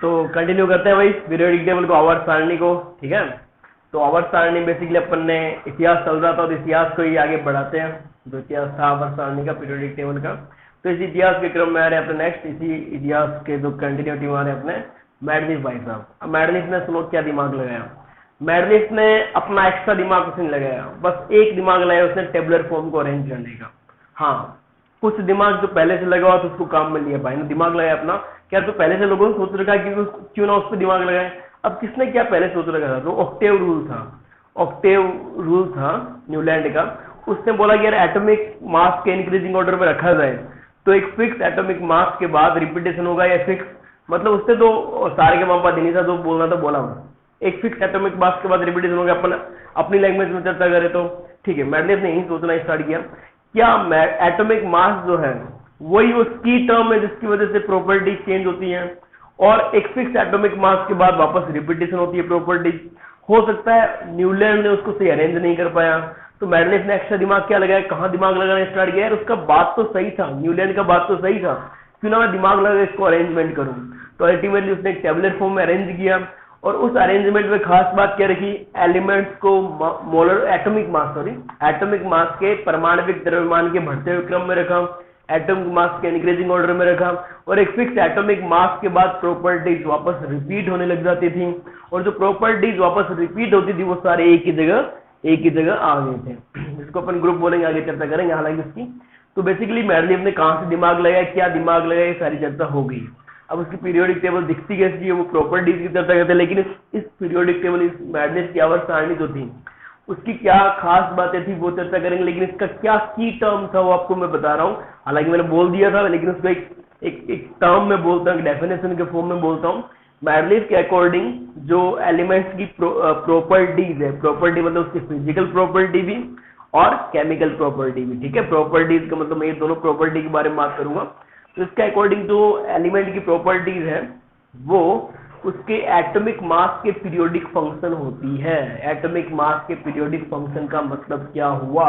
तो कंटिन्यू करते हैं भाई पीरियोडिक टेबल को, आवर्त सारणी को। ठीक है, तो आवर्त सारणी बेसिकली अपन ने इतिहास चल रहा था तो इतिहास को ही आगे बढ़ाते हैं। जो इतिहास था आवर्त सारणी का, पीरियोडिक टेबल का, तो इस इतिहास के क्रम में आ रहे हैं अपने नेक्स्ट, इसी इतिहास के जो कंटिन्यूटी में आ रहे हैं अपने मैडलिफ भाई साहब। अब मैडलिफ ने सुनो क्या दिमाग लगाया। मैडलिफ ने अपना एक्स्ट्रा दिमाग कुछ नहीं लगाया, बस एक दिमाग लगाया उसने, टेबुलर फॉर्म को अरेंज करने का। हाँ, कुछ दिमाग जो पहले से लगा हुआ तो उसको काम में लिया भाई ने, दिमाग लगाया अपना। क्या तो पहले से लोगों ने सोच रखा कि क्यों ना उस पर दिमाग लगाए। अब किसने क्या पहले सोच रखा था, जो ऑक्टेव रूल था, ऑक्टेव रूल था न्यूलैंड का, उसने बोला कि यार एटॉमिक मास के इंक्रीजिंग ऑर्डर में रखा जाए, तो एक फिक्स एटॉमिक मास के बाद रिपीटेशन होगा या फिक्स, मतलब उससे तो सारे के मापा नहीं था, जो बोलना था बोला, एक फिक्स एटॉमिक मास के बाद रिपीटेशन होगा। अपन अपनी लैंग्वेज में चर्चा करें तो ठीक है, मैडलेफ ने यही सोचना स्टार्ट किया, क्या एटॉमिक मास जो है वही उसकी टर्म है जिसकी वजह से प्रॉपर्टी चेंज होती है, और एक फिक्स एटॉमिक मास के बाद वापस रिपीटेशन होती है प्रॉपर्टी। हो सकता है न्यूलैंड ने उसको सही अरेंज नहीं कर पाया, तो मैडलेफ ने एक्स्ट्रा दिमाग क्या लगाया, कहाँ दिमाग लगाना स्टार्ट किया, यार उसका बात तो सही था, न्यूलैंड का बात तो सही था, क्यों ना मैं दिमाग लगा इसको अरेंजमेंट करूं। तो अल्टीमेटली उसने एक टेबुलर फॉर्म में अरेंज किया, और उस अरेंजमेंट में खास बात क्या रखी, एलिमेंट्स को मोलर एटॉमिक मास के परमाणविक द्रव्यमान के बढ़ते हुए क्रम में रखा, एटॉमिक मास के इंक्रीजिंग ऑर्डर में रखा, और एक फिक्स एटॉमिक मास के बाद प्रॉपर्टीज वापस रिपीट होने लग जाती थी, और जो प्रॉपर्टीज वापस रिपीट होती थी वो सारे एक ही जगह आ गए थे, जिसको अपन ग्रुप बोलेंगे, आगे चर्चा करेंगे हालांकि उसकी। तो बेसिकली मैडलेफ ने कहां से दिमाग लगाया, क्या दिमाग लगाया, ये सारी चर्चा हो गई। अब उसकी पीरियोडिक टेबल दिखती कैसी है, वो प्रॉपर्टीज की चर्चा करते हैं, लेकिन इस पीरियोडिक टेबल, इस मैडलेफ की आवर्त सारणी जो थी उसकी क्या खास बातें थी वो चर्चा करेंगे, लेकिन इसका क्या की टर्म था वो आपको मैं बता रहा हूँ। हालांकि मैंने बोल दिया था, लेकिन उसको एक टर्म में बोलता हूँ, डेफिनेशन के फॉर्म में बोलता हूँ। मैडलेफ के अकॉर्डिंग जो एलिमेंट्स की प्रॉपर्टीज है, प्रॉपर्टी मतलब उसकी फिजिकल प्रॉपर्टी भी और केमिकल प्रॉपर्टी भी, ठीक है। प्रॉपर्टीज का मतलब मैं ये दोनों प्रॉपर्टी के बारे में बात करूंगा। तो इसके अकॉर्डिंग जो एलिमेंट की प्रॉपर्टीज है वो उसके एटॉमिक मास के पीरियोडिक फंक्शन होती है। एटॉमिक मास के पीरियोडिक फंक्शन का मतलब क्या हुआ,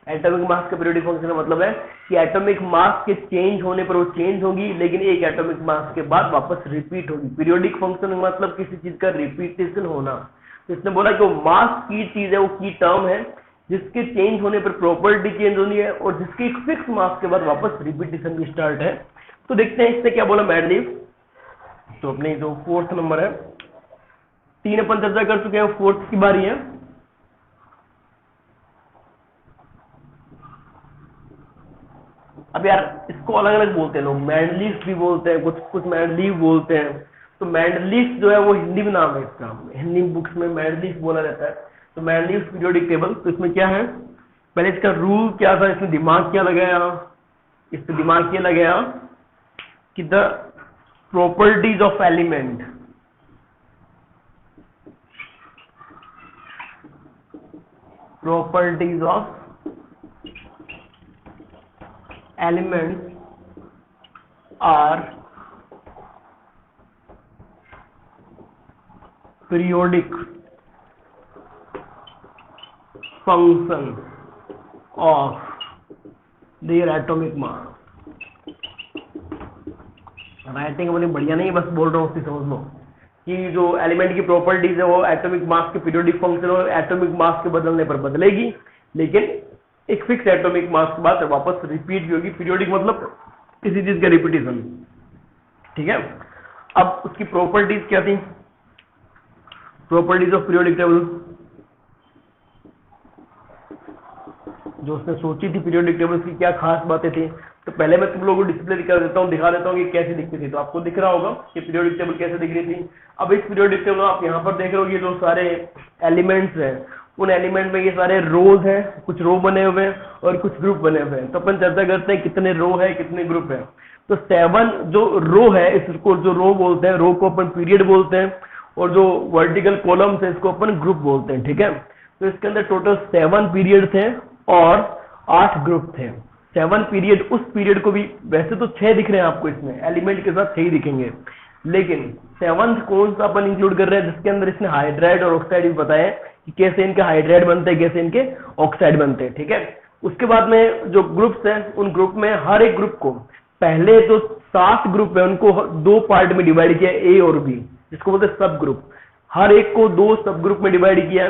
एटॉमिक मास का पीरियोडिक फंक्शन का मतलब है कि एटॉमिक मास के चेंज होने पर वो चेंज होगी, लेकिन एक एटॉमिक मास के बाद वापस रिपीट होगी। पीरियोडिक फंक्शन मतलब किसी चीज का रिपीटेशन होना। तो इसने बोला कि वो मास की चीज है, वो की टर्म है जिसके चेंज होने पर प्रॉपर्टी चेंज होनी है, और जिसके एक फिक्स मास के बाद वापस रिपीटेशन भी स्टार्ट है। तो देखते हैं इससे क्या बोला मैडलेफ। तो अपने जो फोर्थ नंबर है, 3 अपन चर्चा कर चुके हैं, फोर्थ की बारी है। अब यार इसको अलग अलग बोलते हैं लोग, मैडलीफ भी बोलते हैं, कुछ मैडलीफ बोलते हैं। तो मैडलीफ जो है वो हिंदी में नाम है इसका, हिंदी बुक्स में मैडलीफ बोला जाता है। तो मैडलीफ पीरियोडिक टेबल, तो इसमें क्या है, पहले इसका रूल क्या था, इसमें दिमाग क्या लगाया, इस पे दिमाग क्या लगाया कि the properties of element, properties of elements are periodic function of their atomic mass. Writing अपनी बढ़िया नहीं, बस बोल रहा हूँ उसकी समझ लो कि जो एलिमेंट की प्रॉपर्टीज है वो एटॉमिक मास के पीरियोडिक फंक्शन और एटॉमिक मास के बदलने पर बदलेगी, लेकिन एक फिक्स एटॉमिक मास के बाद वापस रिपीट भी होगी। पीरियोडिक मतलब किसी चीज का रिपीटेशन, ठीक है। अब उसकी प्रॉपर्टीज क्या थी, प्रॉपर्टीज ऑफ पीरियोडिक टेबल जो उसने सोची थी पीरियोडिक टेबल की, क्या खास बातें थी। तो पहले मैं तुम लोगों को डिस्प्ले दिखा देता हूँ, कि कैसे दिखती थी। तो आपको दिख रहा होगा कि पीरियोडिक टेबल कैसे दिख रही थी। अब इस पीरियोडिक टेबल आप यहाँ पर देख रहे हो, ये जो सारे एलिमेंट्स हैं, उन एलिमेंट में ये सारे रोज हैं, कुछ रो बने हुए हैं और कुछ ग्रुप बने हुए हैं। तो अपन चर्चा करते हैं कितने रो है कितने ग्रुप है। तो 7 जो रो है, इसको जो रो बोलते हैं, रो को अपन पीरियड बोलते हैं, और जो वर्टिकल कॉलम्स है इसको अपन ग्रुप बोलते हैं, ठीक है। तो इसके अंदर टोटल 7 पीरियड थे और 8 ग्रुप थे। 7 पीरियड, उस पीरियड को भी वैसे तो 6 दिख रहे हैं आपको, इसमें एलिमेंट के साथ 6 दिखेंगे, लेकिन 7th कौन सा अपन इंक्लूड कर रहे हैं, जिसके अंदर इसने हाइड्राइड और ऑक्साइड भी बताया कि कैसे इनके हाइड्राइड बनते हैं, कैसे इनके ऑक्साइड बनते हैं, ठीक है। उसके बाद में जो ग्रुप्स हैं, उन ग्रुप में हर एक ग्रुप को पहले तो 7 ग्रुप है उनको 2 पार्ट में डिवाइड किया, ए और बी, जिसको बोलते हैं सब ग्रुप। हर एक को 2 सब ग्रुप में डिवाइड किया,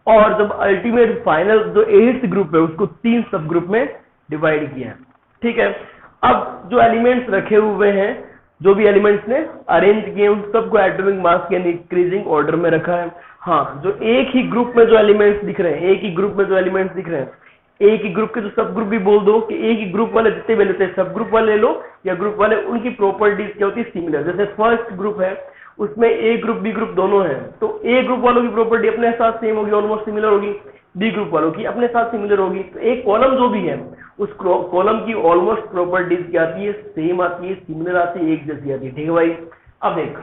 और जब अल्टीमेट फाइनल जो 8th ग्रुप है उसको 3 सब ग्रुप में डिवाइड किया। ठीक है, अब जो एलिमेंट्स रखे हुए हैं, जो भी एलिमेंट्स ने अरेंज किए, उन सबको एटॉमिक मास के इंक्रीजिंग ऑर्डर में रखा है। हाँ, जो एक ही ग्रुप में जो एलिमेंट्स दिख रहे हैं, एक ही ग्रुप में जो एलिमेंट्स दिख रहे हैं, एक ही ग्रुप के जो सब ग्रुप भी बोल दो कि एक ही ग्रुप वाले जितने भी लेते हैं, सब ग्रुप वाले ले लो या ग्रुप वाले, उनकी प्रॉपर्टीज क्या होती है, सिमिलर। जैसे फर्स्ट ग्रुप है उसमें ए ग्रुप बी ग्रुप दोनों हैं, तो ए ग्रुप वालों की प्रॉपर्टी अपने साथ सेम होगी, ऑलमोस्ट सिमिलर होगी, बी ग्रुप वालों की अपने साथ सिमिलर होगी। तो एक कॉलम जो भी है उस कॉलम की ऑलमोस्ट प्रॉपर्टीज क्या आती है, सेम आती है, सिमिलर आती है, एक जैसी आती है। ठीक है भाई, अब देख,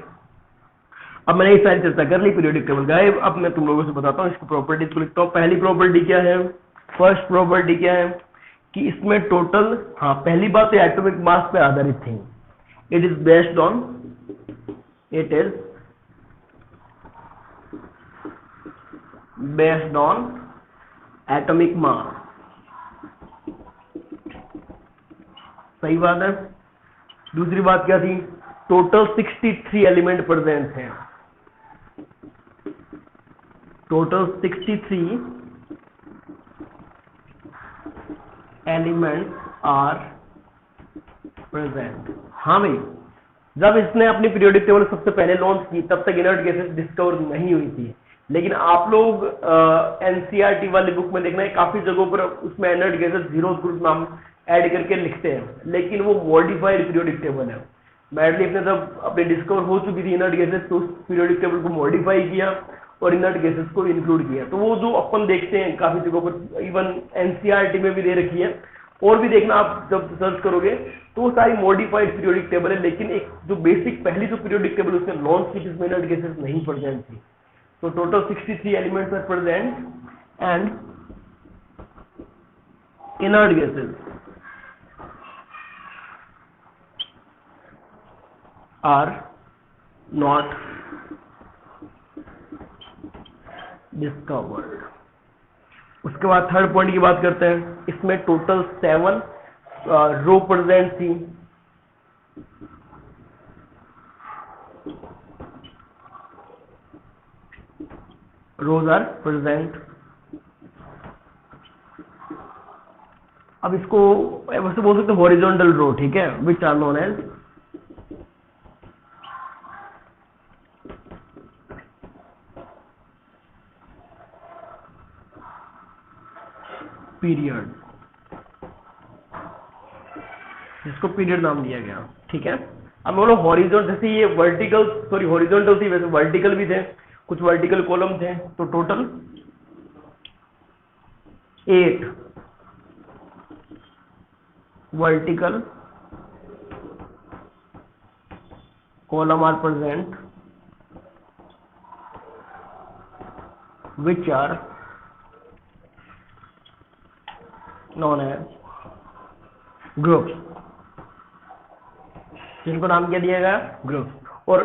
अब मैंने इस सारी चर्चा कर ली पीरियोडिक टेबल का, अब मैं तुम लोगों से बताता हूँ इसकी प्रॉपर्टीज को लिखता हूँ। पहली प्रॉपर्टी क्या है, फर्स्ट प्रॉपर्टी क्या है कि इसमें टोटल, हाँ पहली बात तो एटॉमिक मास पे आधारित थी, it is based on atomic mass. सही बात है। दूसरी बात क्या थी, टोटल 63 एलिमेंट प्रेजेंट हैं, टोटल 63 एलिमेंट्स आर प्रेजेंट। हाँ भाई, जब इसने अपनी पीरियोडिक टेबल सबसे पहले लॉन्च की तब तक इनर्ट गैसेस डिस्कवर नहीं हुई थी, लेकिन आप लोग एनसीईआरटी वाली बुक में देखना है काफी जगहों पर उसमें इनर्ट गैसेस 0 ग्रुप नाम ऐड करके लिखते हैं, लेकिन वो मॉडिफाइड पीरियोडिक टेबल है। मैडलिफ ने जब अपने डिस्कवर हो चुकी थी इनर्ट गैसेस, तो उस पीरियोडिक टेबल को मॉडिफाई किया और इनर्ट गैसेस को इंक्लूड किया। तो वो जो अपन देखते हैं काफी जगहों पर, इवन एनसीईआरटी में भी दे रखी है, और भी देखना आप जब सर्च करोगे तो वो सारी मॉडिफाइड पीरियोडिक टेबल है, लेकिन एक जो बेसिक पहली जो पीरियोडिक टेबल उसने लॉन्च की जिसमें इनर्ट गैसेस नहीं प्रेजेंट थी। तो total 63 elements are present and inert gases are not discovered. उसके बाद थर्ड पॉइंट की बात करते हैं, इसमें टोटल 7 रो प्रेजेंट थी, रोज आर प्रेजेंट। अब इसको वैसे बोल सकते हॉरिजॉन्टल रो, ठीक है, which are known as period, जिसको पीरियड नाम दिया गया। ठीक है, अब बोलो हॉरिजॉन्टल, जैसे ये वर्टिकल, सॉरी हॉरिजॉन्टल थी, वैसे वर्टिकल भी थे, कुछ वर्टिकल कॉलम थे, तो total 8 vertical column are present which are known as groups, जिनको नाम क्या दिया गया, ग्रुप। और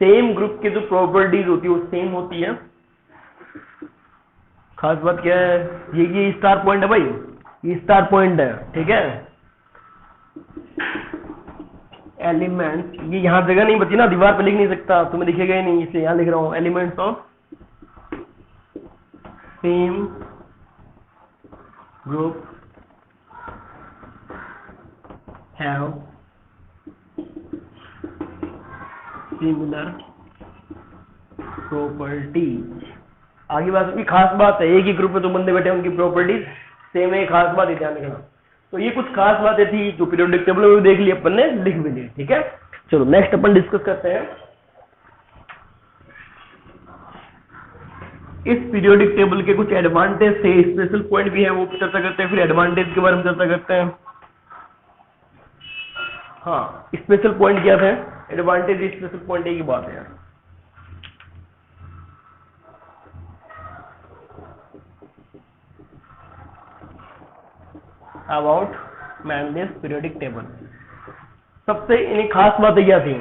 सेम ग्रुप के जो प्रॉपर्टीज होती है वो सेम होती है। खास बात क्या है, ये स्टार पॉइंट है भाई, ये स्टार पॉइंट है, ठीक है। एलिमेंट, ये यहां जगह नहीं बची ना, दीवार पे लिख नहीं सकता, तुम्हें दिखेगा ही नहीं, इसलिए यहां लिख रहा हूं, elements of same group have similar properties. आगे बात की खास बात है, एक ही ग्रुप में जो बंदे बैठे हैं उनकी प्रॉपर्टीज सेम है, खास बात है, ध्यान रखना। तो ये कुछ खास बातें थी जो पीरियोडिक टेबल में भी देख ली अपन ने, लिख भी ली, ठीक है। चलो नेक्स्ट अपन डिस्कस करते हैं इस पीरियोडिक टेबल के कुछ एडवांटेज थे, स्पेशल पॉइंट भी है, वो चर्चा करते हैं, फिर एडवांटेज के बारे में चर्चा करते हैं। हाँ, स्पेशल पॉइंट क्या थे, एडवांटेज स्पेशल पॉइंट की बात है यार। अबाउट मैंडेस पीरियोडिक टेबल, सबसे इन्हें खास बातें क्या थी,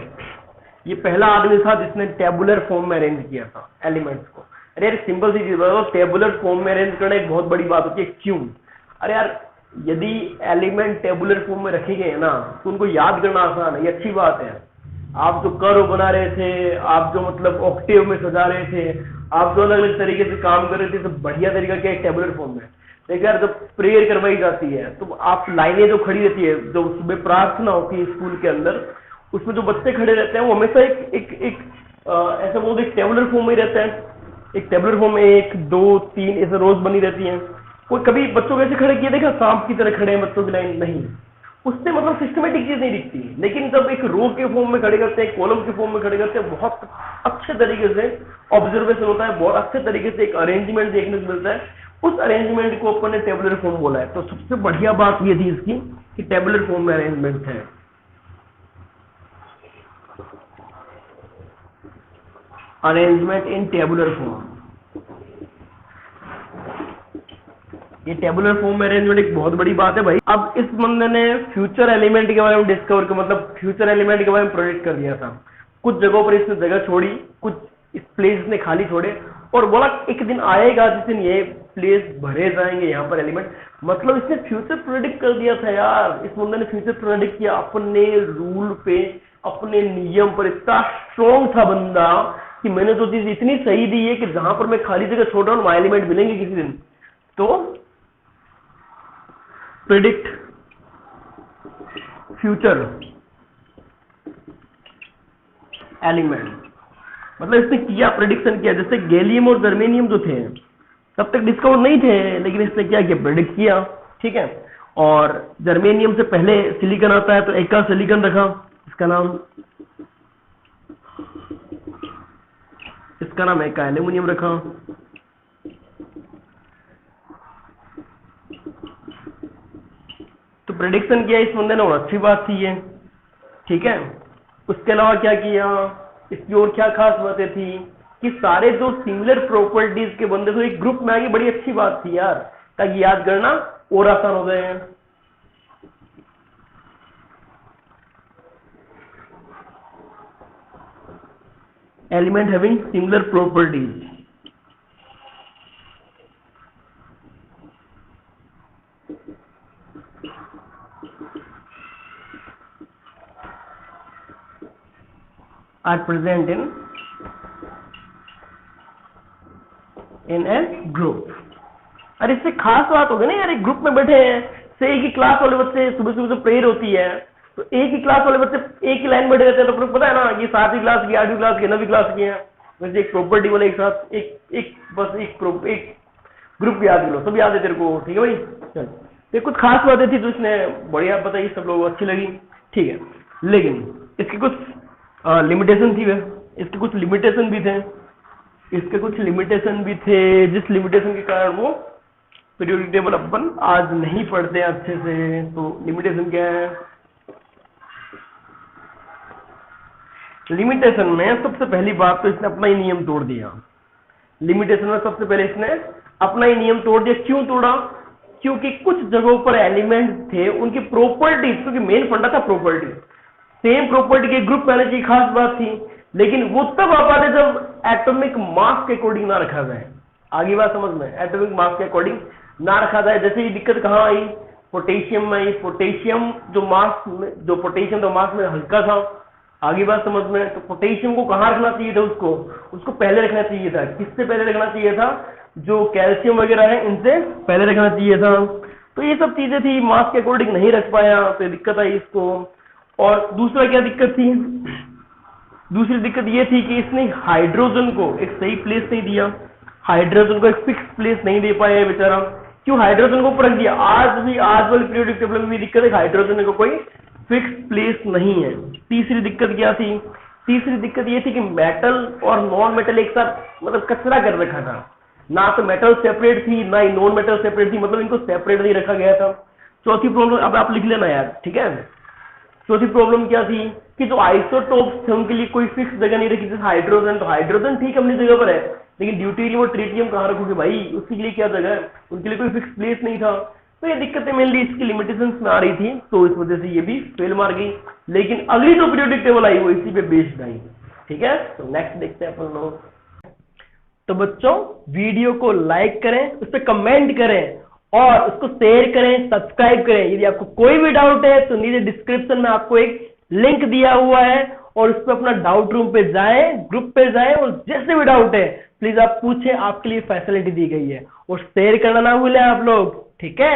ये पहला आदमी था जिसने टेबुलर फॉर्म में अरेंज किया था एलिमेंट्स को। अरे यार सिंपल सी चीज बताओ, टेबुलर फॉर्म में अरेंज करना एक बहुत बड़ी बात होती है, क्यों? अरे यार यदि एलिमेंट टेबुलर फॉर्म में रखे गए ना तो उनको याद करना आसान है, ये अच्छी बात है। आप जो कर्व बना रहे थे, आप जो मतलब ऑक्टेव में सजा रहे थे, आप जो अलग अलग तरीके से काम कर रहे थे, सब बढ़िया तरीका क्या है टेबुलर फॉर्म में। लेकिन यार जब प्रेयर करवाई जाती है तो आप लाइनें जो खड़ी रहती है, जो सुबह प्रार्थना होती है स्कूल के अंदर, उसमें जो बच्चे खड़े रहते हैं वो हमेशा एक ऐसा बोलते एक टेबुलर फॉर्म में ही रहता है। एक टेबुलर फॉर्म में 1 2 3 ऐसे रोज बनी रहती है। कोई कभी बच्चों को ऐसे खड़े किए देखा, सांप की तरह खड़े हैं बच्चों की लाइन, नहीं, उससे मतलब सिस्टमेटिक चीज नहीं दिखती। लेकिन जब एक रो के फॉर्म में खड़े करते हैं, कॉलम के फॉर्म में खड़े करते हैं, बहुत अच्छे तरीके से ऑब्जर्वेशन होता है, बहुत अच्छे तरीके से एक अरेंजमेंट देखने को मिलता है। उस अरेंजमेंट को अपन ने टेबुलर फॉर्म बोला है। तो सबसे बढ़िया बात ये थी इसकी कि टेबुलर फॉर्म में अरेंजमेंट है। अरेंजमेंट इन टेबुलर फॉर्म, ये टेबुलर फॉर्म में अरेंजमेंट एक बहुत बड़ी बात है भाई। अब इस बंदे ने फ्यूचर एलिमेंट के बारे में डिस्कवर कर, मतलब फ्यूचर एलिमेंट के बारे में प्रोजेक्ट कर दिया था। कुछ जगहों पर इसने जगह छोड़ी, कुछ इस प्लेस ने खाली छोड़े और बोला एक दिन आएगा जिस दिन ये प्लेस भरे जाएंगे यहाँ पर एलिमेंट। मतलब इसने फ्यूचर प्रोडिक्ट कर दिया था यार। इस बंदे ने फ्यूचर प्रोडिक्ट किया अपने रूल पे, अपने नियम पर। इतना स्ट्रॉन्ग था बंदा कि मैंने तो चीज इतनी सही दी है कि जहां पर मैं खाली जगह छोड़ रहा हूँ वहां एलिमेंट मिलेंगे किसी दिन। तो प्रेडिक्ट फ्यूचर एलिमेंट, मतलब इसने किया, प्रेडिक्शन किया। जैसे गैलियम और जर्मेनियम जो थे तब तक डिस्कवर नहीं थे, लेकिन इसने क्या किया, प्रेडिक्ट किया, ठीक है। और जर्मेनियम से पहले सिलिकॉन आता है तो एक का सिलिकॉन रखा, इसका नाम एक का एल्यूमिनियम रखा। तो प्रेडिक्शन किया इस बंदे ने और अच्छी बात थी ये, ठीक है। उसके अलावा क्या किया, इसकी और क्या खास बातें थी कि सारे जो सिमिलर प्रॉपर्टीज के बंदे तो एक ग्रुप में आगे, बड़ी अच्छी बात थी यार, ताकि याद करना और आसान हो जाए। Element having similar properties, are present in a group। अरे इससे खास बात होगी ना यार, एक ग्रुप में बैठे हैं, से एक ही क्लास वाले बच्चे, सुबह सुबह जो प्रेयर होती है तो एक ही क्लास वाले बच्चे एक ही लाइन बैठे रहते हैं, तो पता है ना ये 7वीं क्लास की, 8वीं क्लास की, 9वीं क्लास की है। वैसे एक प्रॉपर्टी वाले एक साथ एक ग्रुप याद कर लो, सब याद है तेरे को, ठीक है भाई। चल ये कुछ खास बातें थी जो इसने बढ़िया बताई, सब लोगों को अच्छी लगी, ठीक है। लेकिन इसकी कुछ लिमिटेशन थी, इसके कुछ लिमिटेशन भी थे, जिस लिमिटेशन के कारण वो पीरियोडिक टेबल अपन आज नहीं पढ़ते अच्छे से। तो लिमिटेशन क्या है, लिमिटेशन में सबसे पहली बात तो इसने अपना ही नियम तोड़ दिया। लिमिटेशन में सबसे पहले इसने अपना ही नियम तोड़ दिया। क्यों तोड़ा, क्योंकि कुछ जगहों पर एलिमेंट थे, उनकी प्रॉपर्टीज, क्योंकि मेन फंडा था प्रॉपर्टी, सेम प्रॉपर्टी के ग्रुप पहले की खास बात थी, लेकिन वो तब आ पाते जब एटॉमिक मास के अकॉर्डिंग ना रखा जाए। आगे बात समझ में, एटॉमिक मास के अकॉर्डिंग ना रखा जाए। जैसे ये दिक्कत कहाँ आई, पोटेशियम में आई। पोटेशियम जो पोटेशियम तो मास में हल्का था, आगे बात समझ में। तो पोटेशियम को कहाँ रखना चाहिए था, उसको पहले रखना चाहिए था। किससे पहले रखना चाहिए था, जो कैल्शियम वगैरह है इनसे पहले रखना चाहिए था। तो ये सब चीजें थी, मास के अकॉर्डिंग नहीं रख पाया, तो दिक्कत आई इसको। और दूसरा क्या दिक्कत थी, दूसरी दिक्कत ये थी कि इसने हाइड्रोजन को एक सही प्लेस नहीं दिया, हाइड्रोजन को एक फिक्स प्लेस नहीं दे पाया बेचारा। क्यों हाइड्रोजन को रख दिया, आज वाले पीरियोडिक टेबल में भी दिक्कत है, हाइड्रोजन को कोई फिक्स प्लेस नहीं है। तीसरी दिक्कत क्या थी, तीसरी दिक्कत ये थी कि मेटल और नॉन मेटल एक साथ मतलब कचरा कर रखा था, ना तो मेटल सेपरेट थी ना ही नॉन मेटल सेपरेट थी, मतलब इनको सेपरेट नहीं रखा गया था। चौथी प्रॉब्लम अब आप लिख लेना यार, ठीक है। चौथी प्रॉब्लम क्या थी कि जो आइसोटोप्स थे उनके लिए कोई फिक्स जगह नहीं रखी। जैसे हाइड्रोजन, तो हाइड्रोजन ठीक अपनी जगह पर है, लेकिन ड्यूटेरियम और ट्रिटियम कहाँ रखोगे भाई, उसके लिए क्या जगह है, उनके लिए कोई फिक्स प्लेस नहीं था। तो ये दिक्कतें मेनली इसकी लिमिटेशंस में आ रही थी, तो इस वजह से ये भी फेल मार गई। लेकिन अगली जो पीरियोडिक टेबल आई वो इसी पे बेस्ड आई, ठीक है। तो नेक्स्ट देखते हैं अपन लोग। तो बच्चों वीडियो को लाइक करें, उस पर कमेंट करें और उसको शेयर करें, सब्सक्राइब करें। यदि आपको कोई भी डाउट है तो नीचे डिस्क्रिप्शन में आपको एक लिंक दिया हुआ है और उस पर अपना डाउट रूम पे जाएं, ग्रुप पे जाएं और जैसे भी डाउट है प्लीज आप पूछें, आपके लिए फैसिलिटी दी गई है। और शेयर करना ना भूलें आप लोग, ठीक है।